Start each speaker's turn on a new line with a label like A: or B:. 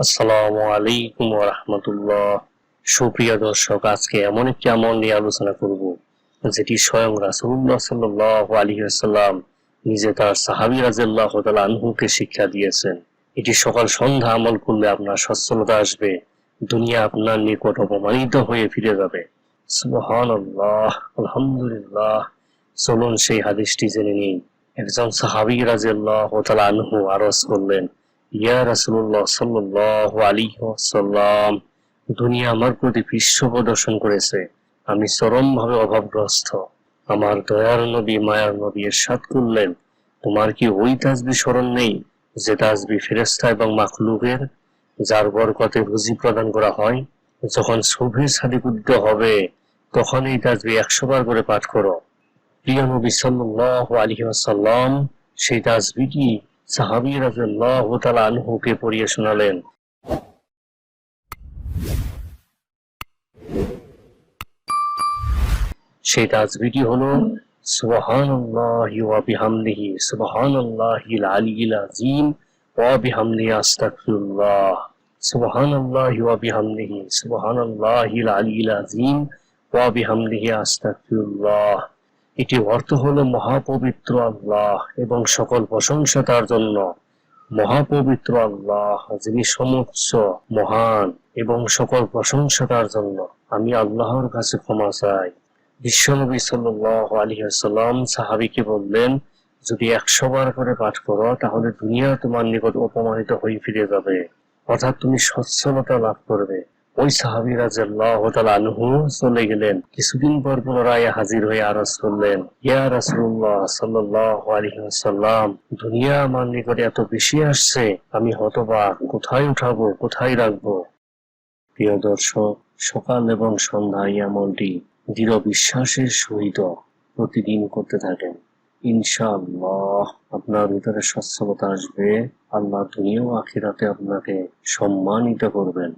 A: আসসালামু আলাইকুম ওয়া রাহমাতুল্লাহ। সুপ্রিয় দর্শক, আজকে এমন একটি আমল নিয়ে আলোচনা করব যেটি স্বয়ং রাসূলুল্লাহ সাল্লাল্লাহু আলাইহি ওয়াসাল্লাম নিজে তার সাহাবী রাদিয়াল্লাহু তাআলা আনহুকে শিক্ষা দিয়েছেন। এটি সকাল সন্ধ্যা আমল করলে আপনার সচ্ছলতা আসবে, দুনিয়া আপনার নিকট অপমানিত হয়ে ফিরে যাবে। সুবহানাল্লাহ, আলহামদুলিল্লাহ। চলুন সেই হাদিসটি জেনে নিই। একজন সাহাবী রাদিয়াল্লাহু তাআলা আনহু আরজ করলেন, ইয়া রাসূলুল্লাহ সাল্লাল্লাহু আলাইহি ওয়াসাল্লাম, দুনিয়া আমার প্রতি পৃষ্ঠ প্রদর্শন করেছে। আমি চরমভাবে অভাবগ্রস্ত। আমার দয়ার নবী মায়ার নবী ইরশাদ করলেন, তোমার কি ওই তাসবিহ স্মরণ নেই যে তাসবিহ ফেরেশতা এবং মাখলুকের, যার বরকতে রুজি প্রদান করা হয়? যখন সুবহে সাদিক উদিত হবে তখন এই তাসবিহ 100 বার করে পাঠ করো। প্রিয় নবী সাল্লাল্লাহু আলাইহি ওয়াসাল্লাম সেই তাসবিহটি সাহাবী রাদিয়াল্লাহু তাআলা আনহুকে পড়িয়ে শোনালেন। সেই তাসবিহটি হলো সুবহানাল্লাহি ওয়া বিহামদিহি সুবহানাল্লাহিল আলিয়্যিল আযীম ওয়া বিহামদিহি আস্তাগফিরুল্লাহ। সুবহানাল্লাহি ওয়া বিহামদিহি সুবহানাল্লাহিল আলিয়্যিল আযীম ওয়া বিহামদিহি আস্তাগফিরুল্লাহ। এটি অর্থ হলো মহাপবিত্র আল্লাহ এবং সকল প্রশংসা তার জন্য। মহাপবিত্র আল্লাহ, যিনি সমুচ্চ, মহান এবং সকল প্রশংসা তার জন্য। আমি আল্লাহর কাছে ক্ষমা চাই। বিশ্বনবী সাল্লাল্লাহু আলাইহি ওয়াসাল্লাম সাহাবীকে বললেন, যদি 100 বার করে পাঠ করো তাহলে দুনিয়া তোমার নিকট অপমানিত হয়ে ফিরে যাবে, অর্থাৎ তুমি সচ্ছলতা লাভ করবে। ওই সাহাবী রাদিয়াল্লাহু তাআলা আনহু চলে গেলেন। কিছুদিন পর পুনরায় হাজির হয়ে আরজ করলেন, ইয়া রাসূলুল্লাহ সাল্লাল্লাহু আলাইহি ওয়াসাল্লাম, দুনিয়া আমার নিকট এত বেশি আসছে, আমি হতবাক, কোথায় উঠাবো, কোথায় রাখবো? প্রিয় দর্শক, সকাল এবং সন্ধ্যায় এই আমলটি দৃঢ় বিশ্বাসের সহিত প্রতিদিন করতে থাকেন। ইনশাআল্লাহ আপনার ভিতরে সচ্ছলতা আসবে। আল্লাহ দুনিয়া ও আখিরাতে আপনাকে সম্মানিত করবেন।